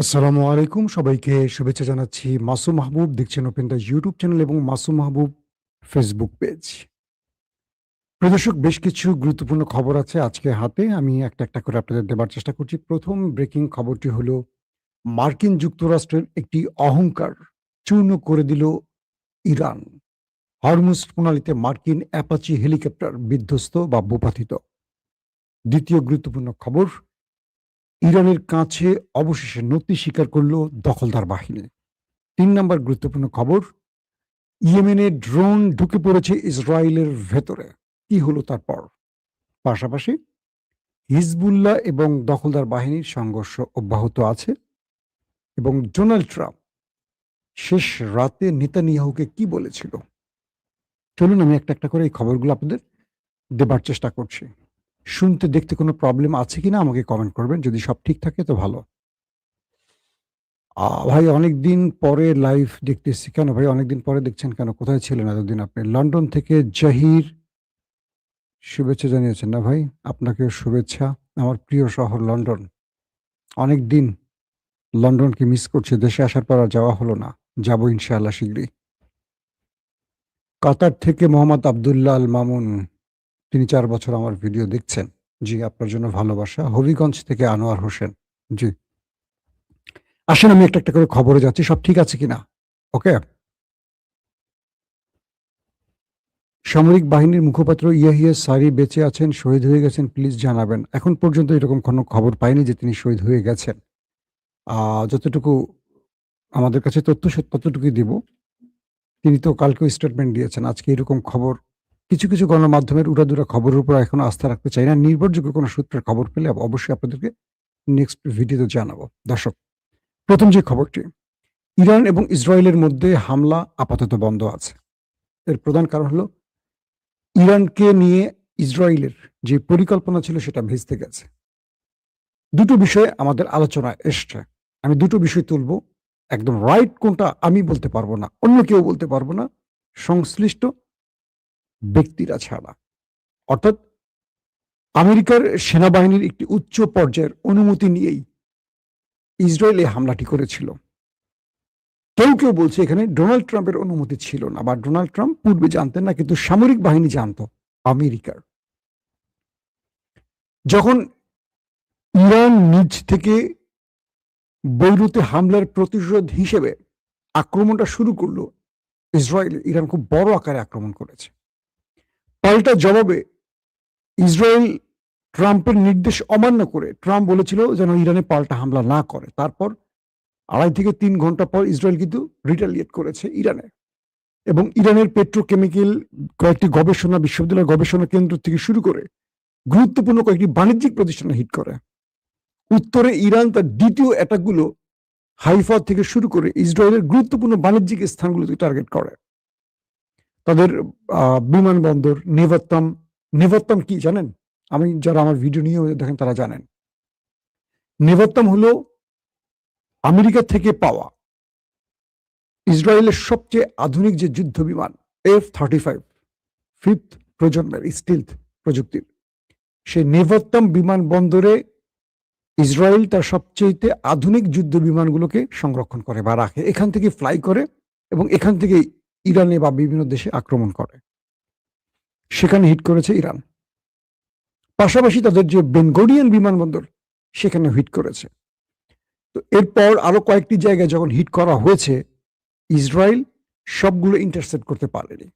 আসসালামু আলাইকুম। সবাইকে শুভেচ্ছা জানাচ্ছি। মাসুম মাহবুব দেখছেন ওপেন দ্য ইউটিউব চ্যানেল এবং মাসুম মাহবুব ফেসবুক পেজ। প্রিয় দর্শক, বেশ কিছু গুরুত্বপূর্ণ খবর আছে আজকে হাতে। আমি একটা করে আপনাদের দেবার চেষ্টা করছি। প্রথম ব্রেকিং খবরটি হলো, মার্কিন যুক্তরাষ্ট্রের একটি অহংকার চূর্ণ করে দিল ইরান। হরমুজ প্রণালীতে মার্কিন অ্যাপাচি হেলিকপ্টার বিধ্বস্ত বা ভূপাতিত। দ্বিতীয় গুরুত্বপূর্ণ খবর, ইরানের কাছে অবশেষে নতি স্বীকার করল দখলদার বাহিনী। ৩ নম্বর গুরুত্বপূর্ণ খবর, ইয়েমেনে ড্রোন ঢুকে পড়েছে ইসরায়েলের ভেতরে। কি হলো তারপর? পাশাপাশি হিজবুল্লাহ এবং দখলদার বাহিনীর সংঘর্ষ অব্যাহত আছে এবং ডোনাল্ড ট্রাম্প শেষ রাতে নেতানিয়াহুকে কি বলেছিল? চলুন আমি একটা করে এই খবরগুলো আপনাদের দেবার চেষ্টা করছি। শুনতে দেখতে কোনো প্রবলেম আছে কিনা আমাকে কমেন্ট করবেন। যদি সব ঠিক থাকে তো ভালো। ভাই অনেকদিন পরে লাইভ দেখতেছি। কেন ভাই অনেকদিন পরে দেখছেন কেন? কোথায় ছিলেন এতদিন আপনি? লন্ডন থেকে জাহির শুভেচ্ছা জানিয়েছেন না ভাই? আপনাকেও শুভেচ্ছা। আমার প্রিয় শহর লন্ডন। অনেকদিন লন্ডনকে মিস করছি। দেশে আসার পর আর যাওয়া হলো না। যাবো ইনশাআল্লাহ শিগগিরই। কাতার থেকে মোহাম্মদ আব্দুল্লাহ আল মামুন, তিনি ৪ বছর আমার ভিডিও দেখছেন। জি, আপনার জন্য ভালোবাসা। হবিগঞ্জ থেকে আনোয়ার হোসেন। জি। আসেন আমি একটা করে খবরে যাচ্ছি। সব ঠিক আছে কিনা? ওকে? সামরিক বাহিনীর মুখপাত্র ইয়াহিয়া সারি বেঁচে আছেন, শহীদ হয়ে গেছেন, প্লিজ জানাবেন। এখন পর্যন্ত এরকম কোনো খবর পাইনি যে তিনি শহীদ হয়ে গেছেন। যতটুকু আমাদের কাছে তথ্য ততটুকুই দিব। তিনি তো কালকেও স্টেটমেন্ট দিয়েছেন। আজকে এরকম খবর কিছু গণমাধ্যমের উড়াধুরা খবরের উপর এখনো আস্থা রাখতে চাই না। নির্ভরযোগ্য কোনো সূত্রের খবর পেলে অবশ্যই আপনাদেরকে নেক্সট ভিডিওতে জানাবো। দর্শক, ১ম যে খবরটি, ইরান এবং ইসরায়েলের মধ্যে হামলা আপাতত বন্ধ আছে। এর প্রধান কারণ হলো, ইরানকে নিয়ে ইসরায়েলের যে পরিকল্পনা ছিল সেটা ভেস্তে গেছে। দুটো বিষয় আমাদের আলোচনায় এসছে। আমি দুটো বিষয় তুলব। একদম রাইট কোনটা আমি বলতে পারবো না, অন্য কেউ বলতে পারবো না, সংশ্লিষ্ট ব্যক্তিরা ছাড়া। অর্থাৎ আমেরিকার সেনাবাহিনীর একটি উচ্চ পর্যায়ের অনুমতি নিয়েই ইসরায়েল এই হামলাটি করেছিল। কেউ বলছে এখানে ডোনাল্ড ট্রাম্পের অনুমতি ছিল না বা ডোনাল্ড ট্রাম্প পূর্বে জানতেন না, কিন্তু সামরিক বাহিনী জানতো আমেরিকার। যখন ইরান নিজ থেকে বৈরুতে হামলার প্রতিশোধ হিসেবে আক্রমণটা শুরু করলো, ইরান খুব বড় আকারে আক্রমণ করেছে। পাল্টা জবাবে ইসরায়েল ট্রাম্পের নির্দেশ অমান্য করে ট্রাম্প বলেছিল যেন ইরানে পাল্টা হামলা না করে। তারপর ২.৫ থেকে ৩ ঘন্টা পর ইসরায়েল কিন্তু রিটালিয়েট করেছে ইরানে, এবং ইরানের পেট্রোকেমিক্যাল কয়েকটি গবেষণা বিশ্ববিদ্যালয় গবেষণা কেন্দ্র থেকে শুরু করে গুরুত্বপূর্ণ কয়েকটি বাণিজ্যিক প্রতিষ্ঠানে হিট করে। উত্তরে ইরান তার দ্বিতীয় অ্যাটাকগুলো হাইফা থেকে শুরু করে ইসরায়েলের গুরুত্বপূর্ণ বাণিজ্যিক স্থানগুলোতে টার্গেট করে। তাদের বিমানবন্দর, নেভাত্তাম কি জানেন? যারা আমার ভিডিও নিয়ে দেখেন তারা জানেন। নেভাত্তাম হলো আমেরিকা থেকে পাওয়া ইসরায়েলের সবচেয়ে আধুনিক যে যুদ্ধ বিমান F-35, 5th প্রজন্মের স্টিলথ প্রযুক্তির। সেই নেভাত্তাম বিমানবন্দরে ইসরায়েল তার সবচেয়ে আধুনিক যুদ্ধ বিমানগুলোকে সংরক্ষণ করে বা রাখে। এখান থেকে ফ্লাই করে এবং এখান থেকে ইরানে বা বিভিন্ন দেশে আক্রমণ করে। সেখানে হিট করেছে ইরান। পাশাপাশি তাদের যে বেনগোরিয়ান বিমানবন্দর, সেখানে হিট করেছে। তো এরপর আরো কয়েকটি জায়গায় যখন হিট করা হয়েছে, ইসরায়েল সবগুলো ইন্টারসেপ্ট করতে পারেনি।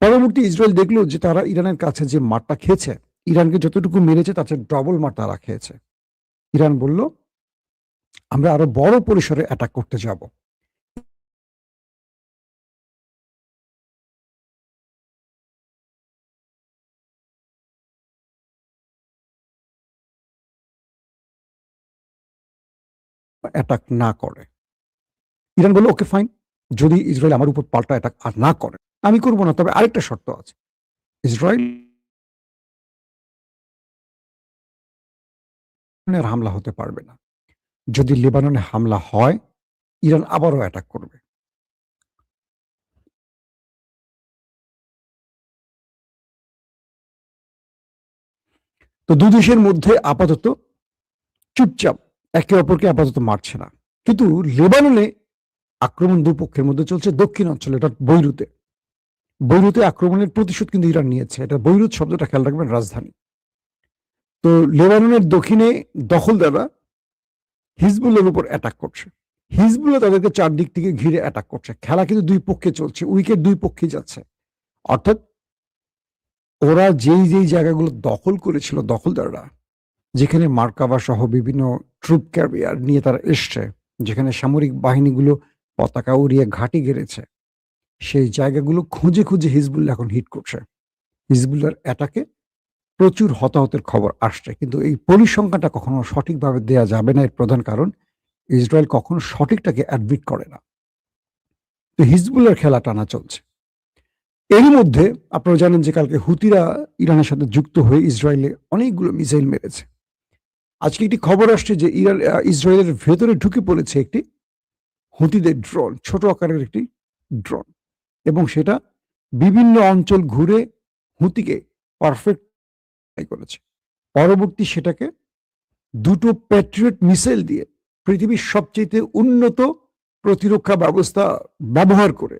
পরবর্তী ইসরায়েল দেখলো যে তারা ইরানের কাছে যে মারটা খেয়েছে, ইরানকে যতটুকু মেরেছে তার চেয়ে ডবল মার তারা খেয়েছে। ইরান বলল, আমরা আরো বড় পরিসরে অ্যাটাক করতে যাব। অ্যাটাক না করে। ইরান বলল, ওকে ফাইন, যদি ইসরায়েল আমার উপর পাল্টা অ্যাটাক আর না করে আমি করব না, তবে আরেকটা শর্ত আছে। ইসরায়েল হামলা হতে পারবে না। যদি লেবাননে হামলা হয়, ইরান আবারও অ্যাটাক করবে। তো দুই দেশের মধ্যে আপাতত চুপচাপ একে অপরকে আপাতত মারছে না। কিন্তু লেবাননে আক্রমণ দুপক্ষের মধ্যে চলছে দক্ষিণ অঞ্চলে, এটা বৈরুতে। বৈরুতে আক্রমণের প্রতিশোধ কিন্তু ইরান নিয়েছে। এটা বৈরুত শব্দটা খেয়াল রাখবেন, রাজধানী। তো লেবাননের দক্ষিণে দখলদাররা হিজবুল্লাহর উপর অ্যাটাক করছে। হিজবুল্লাহ তাদেরকে চারদিক থেকে ঘিরে অ্যাটাক করছে। খেলা কিন্তু দুই পক্ষে চলছে, উইকেট দুই পক্ষে যাচ্ছে। অর্থাৎ ওরা যেই জায়গাগুলো দখল করেছিল দখলদাররা, যেখানে মার্কাবা সহ বিভিন্ন ট্রুপ ক্যারিয়ার নিয়ে তারা এসছে, যেখানে সামরিক বাহিনীগুলো পতাকা উড়িয়ে ঘাঁটি গেড়েছে, সেই জায়গাগুলো খুঁজে খুঁজে হিজবুল্লাহ এখন হিট করছে। হিজবুল্লাহর অ্যাটাকে প্রচুর হতাহতের খবর আসছে, কিন্তু এই পরিসংখ্যানটা কখনো সঠিকভাবে দেয়া যাবে না। এর প্রধান কারণ, ইসরায়েল কখনো সঠিকটাকে অ্যাডমিট করে না। তো হিজবুল্লাহর খেলা টানা চলছে। এরই মধ্যে আপনারা জানেন যে কালকে হুতিরা ইরানের সাথে যুক্ত হয়ে ইসরায়েলে অনেকগুলো মিসাইল মেরেছে। আজকে একটি খবর আসছে যে ইসরায়েলের ভেতরে ঢুকে পড়েছে একটি হুতিদের ড্রোন, ছোট আকারের একটি ড্রোন, এবং সেটা বিভিন্ন অঞ্চল ঘুরে হুতিকে পারফেক্ট করেছে। পরবর্তী সেটাকে দুটো প্যাট্রিয়ট মিসাইল দিয়ে পৃথিবীর সবচেয়ে উন্নত প্রতিরক্ষা ব্যবস্থা ব্যবহার করে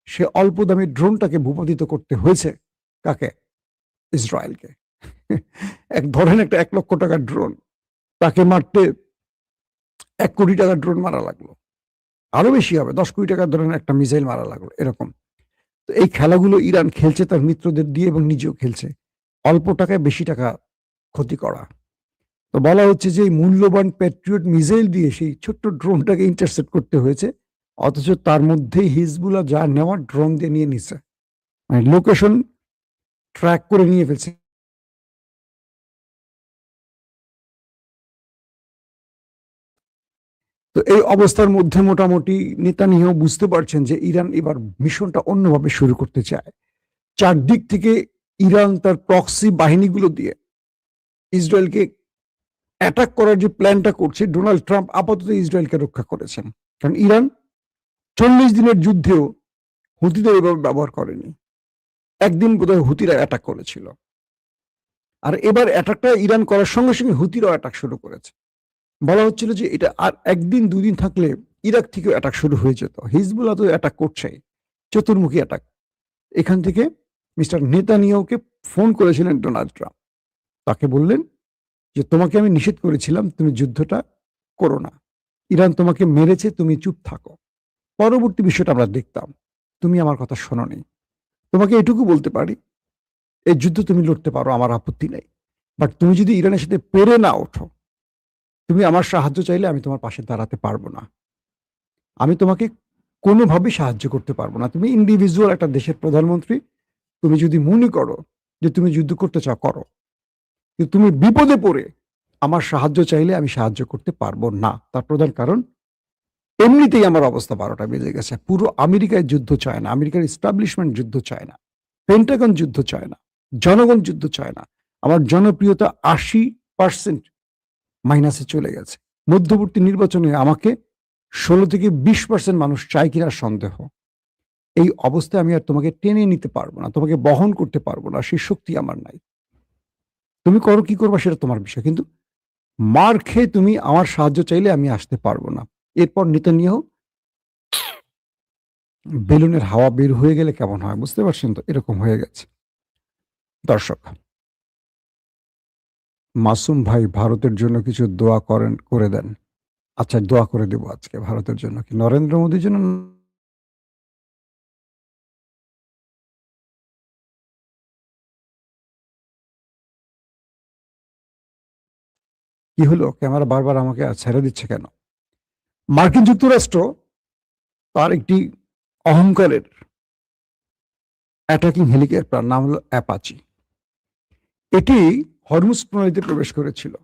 সে অল্প দামি ড্রোনটাকে ভূপাতিত করতে হয়েছে কাকে? ইসরায়েলকে। এক ধরেন একটা 1 লক্ষ টাকার ড্রোন, তাকে মারতে 1 কোটি টাকার ড্রোন মারা লাগলো। আরো বেশি হবে, 10 কোটি টাকার ধরেন একটা মিসাইল মারা লাগলো, এরকম। তো এই খেলাগুলো ইরান খেলছে তার মিত্রদের দিয়ে এবং নিজেও খেলছে। অল্প টাকায় বেশি টাকা ক্ষতি করা। তো বলা হচ্ছে যে এই মূল্যবান প্যাট্রিয়ট মিসাইল দিয়ে সেই ছোট্ট ড্রোনটাকে ইন্টারসেপ্ট করতে হয়েছে, অথচ তার মধ্যেই হিজবুল্লাহ যা নেওয়ার ড্রোন দিয়ে নিয়ে নিছে, মানে লোকেশন ট্র্যাক করে নিয়ে ফেলছে। তো এই অবস্থার মধ্যে মোটামুটি নেতানিয়াহু বুঝতে পারছেন যে ইরান এবার মিশনটা অন্যভাবে শুরু করতে চায়। চারদিক থেকে ইরান তার প্রক্সি বাহিনীগুলো দিয়ে ইসরায়েলকে অ্যাটাক করার যে প্ল্যানটা করছে, ডোনাল্ড ট্রাম্প আপাতত ইসরায়েলকে রক্ষা করেছেন। কারণ ইরান 40 দিনের যুদ্ধেও হুতিদের এভাবে ব্যবহার করেনি। একদিন বোধহয় হুতিরা অ্যাটাক করেছিল, আর এবার অ্যাটাকটা ইরান করার সঙ্গে সঙ্গে হুতিরাও অ্যাটাক শুরু করেছে। বলা হচ্ছিল যে এটা আর একদিন দুদিন থাকলে ইরাক থেকেও অ্যাটাক শুরু হয়ে যেত। হিজবুল্লাহ তো অ্যাটাক করছেই, চতুর্মুখী অ্যাটাক। এখান থেকে মিস্টার নেতানিয়াহুকে ফোন করেছিলেন ডোনাল্ড ট্রাম্প। তাকে বললেন যে তোমাকে আমি নিষেধ করেছিলাম তুমি যুদ্ধটা করো না, ইরান তোমাকে মেরেছে, তুমি চুপ থাকো। পরবর্তী বিষয়টা আমরা দেখতাম, তুমি আমার কথা শোনোনি। তোমাকে এটুকু বলতে পারি, এই যুদ্ধ তুমি লড়তে পারো, আমার আপত্তি নেই, বাট তুমি যদি ইরানের সাথে পেরে না ওঠো, তুমি আমার সাহায্য চাইলে আমি তোমার পাশে দাঁড়াতে পারবো না। আমি তোমাকে কোনোভাবেই সাহায্য করতে পারবো না। তুমি ইন্ডিভিজুয়াল একটা দেশের প্রধানমন্ত্রী, তুমি যদি মনে করো যে তুমি যুদ্ধ করতে চাও, করো, কিন্তু তুমি বিপদে পড়ে আমার সাহায্য চাইলে আমি সাহায্য করতে পারবো না। তার প্রধান কারণ, এমনিতেই আমার অবস্থা 12টা বেজে গেছে। পুরো আমেরিকায় যুদ্ধ চায় না, আমেরিকার এস্টাবলিশমেন্ট যুদ্ধ চায় না, পেন্টাগন যুদ্ধ চায় না, জনগণ যুদ্ধ চায় না। আমার জনপ্রিয়তা 80% মাইনাসে চলে গেছে। মধ্যবর্তী নির্বাচনে আমাকে 16 থেকে 20% মানুষ চায় কিনা সন্দেহ। এই অবস্থায় আমি আর তোমাকে টেনে নিতে পারবো না, তোমাকে বহন করতে পারবো না, সেই শক্তি আমার নাই। তুমি করো কি করবা সেটা তোমার বিষয়, কিন্তু মার খেয়ে তুমি আমার সাহায্য চাইলে আমি আসতে পারবো না। এরপর নেতানিয়াহু বেলুনের হাওয়া বের হয়ে গেলে কেমন হয় বুঝতে পারছেন তো, এরকম হয়ে গেছে। দর্শক, মাসুম ভাই ভারতের জন্য কিছু দোয়া করেন, করে দেন। আচ্ছা, দোয়া করে দেব আজকে ভারতের জন্য। কি নরেন্দ্র মোদীর জন্য? কি হলো, ক্যামেরা বারবার আমাকে ছেড়ে দিচ্ছে কেন? মার্কিন যুক্তরাষ্ট্র তার একটি অহংকারের অ্যাটাকিং হেলিকপ্টার, নাম হলো অ্যাপাচি, এটি হরমুজ প্রণালীতে প্রবেশ করেছিল।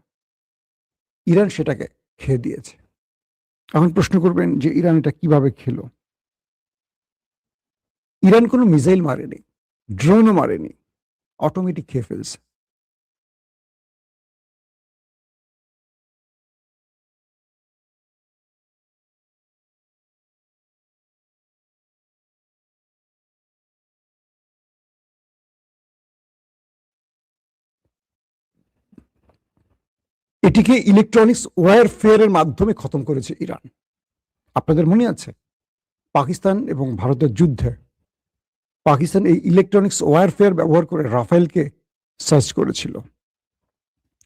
ইরান সেটাকে খেয়ে দিয়েছে। এখন প্রশ্ন করবেন যে ইরান এটা কিভাবে খেলো? ইরান কোনো মিসাইল মারেনি, ড্রোনও মারেনি, অটোমেটিক খেয়ে ফেলছে। এটিকে ইলেকট্রনিক্স ওয়ারফেয়ারের মাধ্যমে খতম করেছে ইরান। আপনাদের মনে আছে পাকিস্তান এবং ভারতের যুদ্ধে পাকিস্তান এই ইলেকট্রনিক্স ওয়ারফেয়ার ব্যবহার করে রাফেলকে সার্চ করেছিল।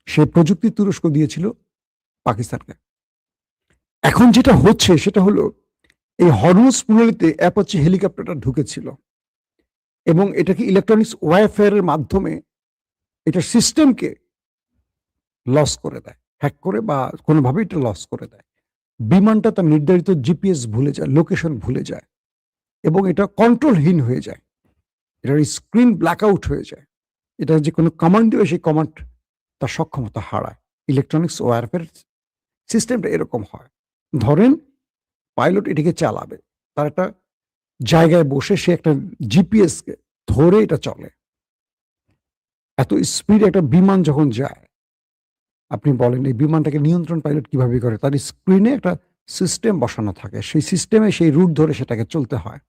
সেই প্রযুক্তি তুরস্ক দিয়েছিল পাকিস্তানকে। এখন যেটা হচ্ছে সেটা হলো এই হরমুজ প্রণালীতে অ্যাপাচি হেলিকপ্টারটা ঢুকেছিল এবং এটাকে ইলেকট্রনিক্স ওয়ারফেয়ারের মাধ্যমে এটা সিস্টেমকে লস করে দেয়, হ্যাক করে বা কোনোভাবে এটা লস করে দেয়। বিমানটা তার নির্ধারিত জিপিএস ভুলে যায়, লোকেশন ভুলে যায় এবং এটা কন্ট্রোলহীন হয়ে যায়। এটার স্ক্রিন ব্ল্যাক আউট হয়ে যায়। এটা যে কোনো কমান্ড দেবে সেই কমান্ড তার সক্ষমতা হারায়। ইলেকট্রনিক্স ওয়ারফেয়ার সিস্টেমটা এরকম হয়। ধরেন পাইলট এটিকে চালাবে, তার একটা জায়গায় বসে সে একটা জিপিএসকে ধরে এটা চলে। এত স্পিড একটা বিমান যখন যায়, আপনি বলেন এই বিমানটাকে নিয়ন্ত্রণ পাইলট কিভাবে করে? তার স্ক্রিনে একটা সিস্টেম বসানো থাকে, সেই সিস্টেমে সেই রুট ধরে সেটাকে চলতে হয়।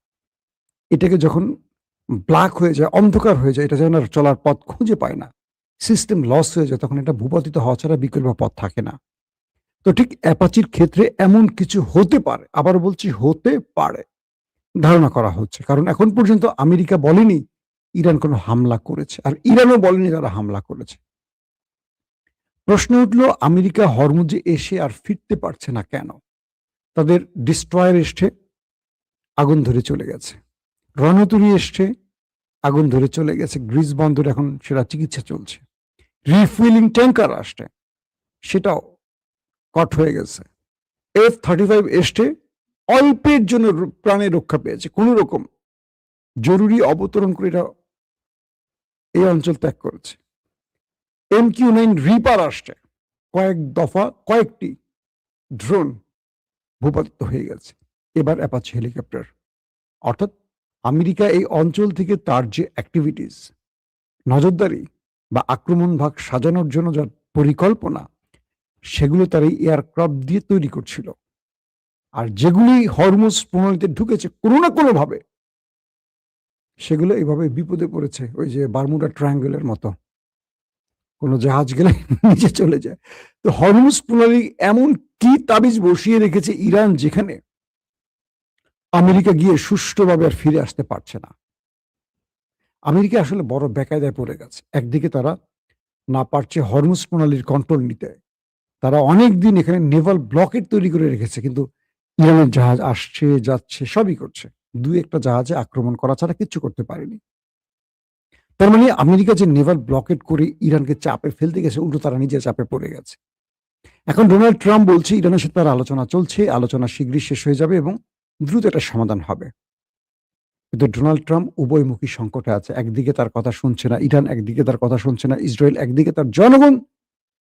এটাকে যখন ব্ল্যাক হয়ে যায়, অন্ধকার হয়ে যায়, এটা যেন আর চলার পথ খুঁজে পায় না, সিস্টেম লস হয়ে যায়, তখন এটা ভূপাতিত হওয়া ছাড়া বিকল্প পথ থাকে না। তো ঠিক অ্যাপাচির ক্ষেত্রে এমন কিছু হতে পারে, আবার বলছি হতে পারে, ধারণা করা হচ্ছে। কারণ এখন পর্যন্ত আমেরিকা বলেনি ইরান কোনো হামলা করেছে, আর ইরানও বলেনি তারা হামলা করেছে। প্রশ্ন উঠল আমেরিকা হরমুজে এসে আর ফিরতে পারছে না কেন? তাদের ডিস্ট্রয়ার এসছে, আগুন ধরে চলে গেছে। রণতরী এসছে, আগুন ধরে চলে গেছে। গ্রিস বন্দর এখন সেটা চিকিৎসা চলছে। রিফুয়েলিং ট্যাঙ্কার আসছে, সেটাও কট হয়ে গেছে। F-35 এসছে, অল্পের জন্য প্রাণে রক্ষা পেয়েছে, কোন রকম জরুরি অবতরণ করে এটা এই অঞ্চল ত্যাগ করেছে। MQ-9 রিপার আসছে, কয়েক দফা কয়েকটি ড্রোন ভূপাতিত হয়ে গেছে। এবার অ্যাপাচি হেলিকপ্টার। অর্থাৎ আমেরিকা এই অঞ্চল থেকে তার যে অ্যাক্টিভিটিস, নজরদারি বা আক্রমণ ভাগ সাজানোর জন্য যার পরিকল্পনা, সেগুলো তার এই এয়ারক্রাফট দিয়ে তৈরি করছিল। আর যেগুলি হরমুজ প্রণালীতে ঢুকেছে কোনো না কোনো ভাবে, সেগুলো এইভাবে বিপদে পড়েছে। ওই যে বারমুডা ট্রায়াঙ্গেলের মতো, কোনো জাহাজ গেলে নিচে চলে যায়। তো হরমুজ প্রণালী এমন কি তাবিজ বসিয়ে রেখেছে ইরান, যেখানে আমেরিকা গিয়ে সুষ্ঠুভাবে আর ফিরে আসতে পারছে না। আমেরিকা আসলে বড় বেকায়দায় পড়ে গেছে। একদিকে তারা না পারছে হরমুজ প্রণালীর কন্ট্রোল নিতে, তারা অনেক দিন এখানে নেভাল ব্লকেট তৈরি করে রেখেছে, কিন্তু ইরানের জাহাজ আসছে যাচ্ছে সবই করছে, দুই একটা জাহাজে আক্রমণ করা ছাড়া কিচ্ছু করতে পারেনি। তার মানে আমেরিকা যে নেভাল ব্লকেট করে ইরানকে চাপে ফেলতে গেছে, উল্টো তারা নিজের চাপে পড়ে গেছে। এখন ডোনাল্ড ট্রাম্প বলছে ইরানের সাথে তার আলোচনা চলছে, আলোচনা শীঘ্রই শেষ হয়ে যাবে এবং দ্রুত একটা সমাধান হবে। কিন্তু ডোনাল্ড ট্রাম্প উভয়মুখী সংকটে আছে। একদিকে তার কথা শুনছে না ইরান, একদিকে তার কথা শুনছে না ইসরায়েল, একদিকে তার জনগণ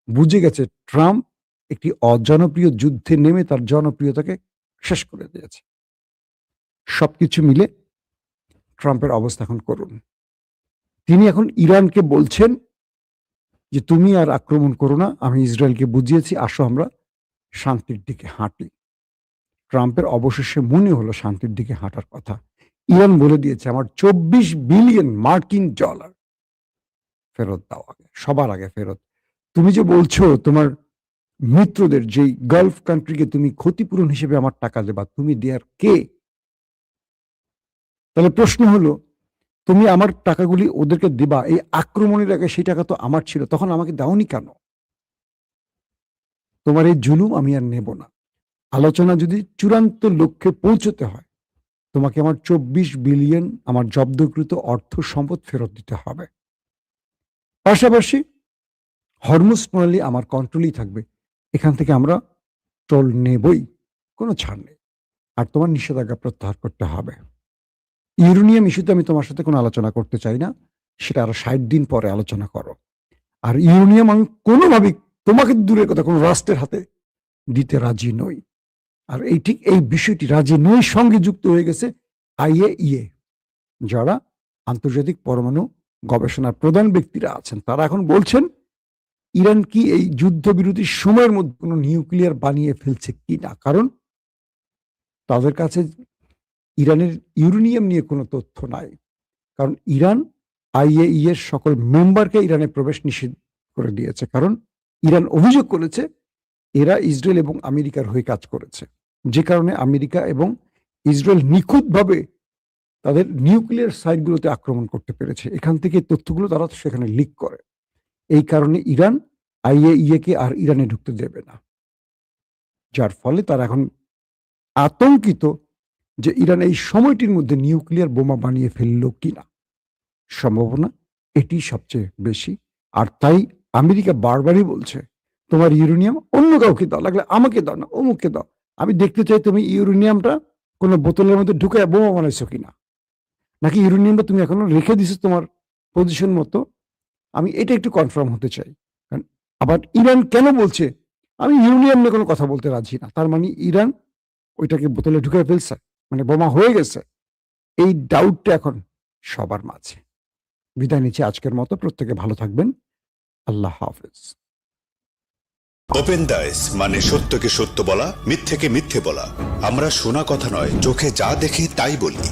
বুঝে গেছে ট্রাম্প একটি অজনপ্রিয় যুদ্ধে নেমে তার জনপ্রিয়তাকে শেষ করে দিয়েছে। সবকিছু মিলে ট্রাম্পের অবস্থা এখন করুন। তিনি এখন ইরানকে বলছেন যে তুমি আর আক্রমণ করো না, আমি ইসরায়েলকে বুঝিয়েছি, আসো আমরা শান্তির দিকে হাঁটি। ট্রাম্পের অবশেষে মনে হলো শান্তির দিকে হাঁটার কথা। ইরান বলে দিয়েছে আমার 24 বিলিয়ন মার্কিন ডলার ফেরত দাও, আগে সবার আগে ফেরত। তুমি যে বলছো তোমার মিত্রদের, যেই গালফ কান্ট্রিকে তুমি ক্ষতিপূরণ হিসেবে আমার টাকা দেবা, তুমি দেয়ার কে? তাহলে প্রশ্ন হলো, তুমি আমার টাকাগুলি ওদেরকে দিবা, এই আক্রমণের আগে সেই টাকা তো আমার ছিল, তখন আমাকে দাওনি কেন? তোমার এই জুলুম আমি আর নেব না। আলোচনা যদি চূড়ান্ত লক্ষ্যে পৌঁছতে হয়, তোমাকে আমার 24 বিলিয়ন আমার জব্দকৃত অর্থ সম্পদ ফেরত দিতে হবে। পাশাপাশি হরমুজ প্রণালী আমার কন্ট্রোলেই থাকবে, এখান থেকে আমরা টোল নেবই, কোনো ছাড় নেই। আর তোমার নিষেধাজ্ঞা প্রত্যাহার করতে হবে। ইউরেনিয়াম ইস্যুতে আমি তোমার সাথে কোনো আলোচনা করতে চাই না, সেটা আরো 60 দিন পরে আলোচনা করো। আর ইউরেনিয়াম আমি কোনোভাবেই, তোমাকে দূরের কথা, কোনো রাষ্ট্রের হাতে দিতে রাজি নই। আর এই ঠিক এই বিষয়টি রাজি নই সঙ্গে যুক্ত হয়ে গেছে IAEA, যারা আন্তর্জাতিক পরমাণু গবেষণার প্রধান ব্যক্তিরা আছেন। তারা এখন বলছেন ইরান কি এই যুদ্ধবিরতির সময়ের মধ্যে কোনো নিউক্লিয়ার বানিয়ে ফেলছে কিনা, কারণ তাদের কাছে ইরানের ইউরেনিয়াম নিয়ে কোনো তথ্য নাই। কারণ ইরান IAEA এর সকল মেম্বারকে ইরানে প্রবেশ নিষেধ করে দিয়েছে, কারণ ইরান অভিযোগ করেছে এরা ইসরায়েল এবং আমেরিকার হয়ে কাজ করেছে, যে কারণে আমেরিকা এবং ইসরায়েল নিখুঁতভাবে তাদের নিউক্লিয়ার সাইটগুলোতে আক্রমণ করতে পেরেছে। এখান থেকে তথ্যগুলো তারা সেখানে লিক করে। এই কারণে ইরান IAEA কে আর ইরানে ঢুকতে দেবে না, যার ফলে তারা এখন আতঙ্কিত যে ইরান এই সময়টির মধ্যে নিউক্লিয়ার বোমা বানিয়ে ফেলল কিনা। সম্ভাবনা এটি সবচেয়ে বেশি। আর তাই আমেরিকা বারবারই বলছে তোমার ইউরেনিয়াম অন্য কাউকে দাও, লাগলে আমাকে দাও না, অমুককে দাও, আমি দেখতে চাই তুমি ইউরেনিয়ামটা কোনো বোতলের মধ্যে ঢুকে বোমা বানাইছো কিনা, নাকি ইউরেনিয়ামটা তুমি এখনো রেখে দিছো তোমার পজিশন মতো, আমি এটা একটু কনফার্ম হতে চাই। কারণ আবার ইরান কেন বলছে আমি ইউরেনিয়াম নিয়ে কোনো কথা বলতে রাজি না, তার মানে ইরান ওইটাকে বোতলে ঢুকে ফেলছে, মানে বোমা হয়ে গেছে। এই ডাউটটা এখন সবার মাঝে। বিদায় নিচ্ছি আজকের মতো, প্রত্যেকে ভালো থাকবেন, আল্লাহ হাফেজ। ওপেন দাইস মানে সত্যকে সত্য বলা, মিথ্যেকে মিথ্যে বলা। আমরা শোনা কথা নয়, চোখে যা দেখি তাই বলি।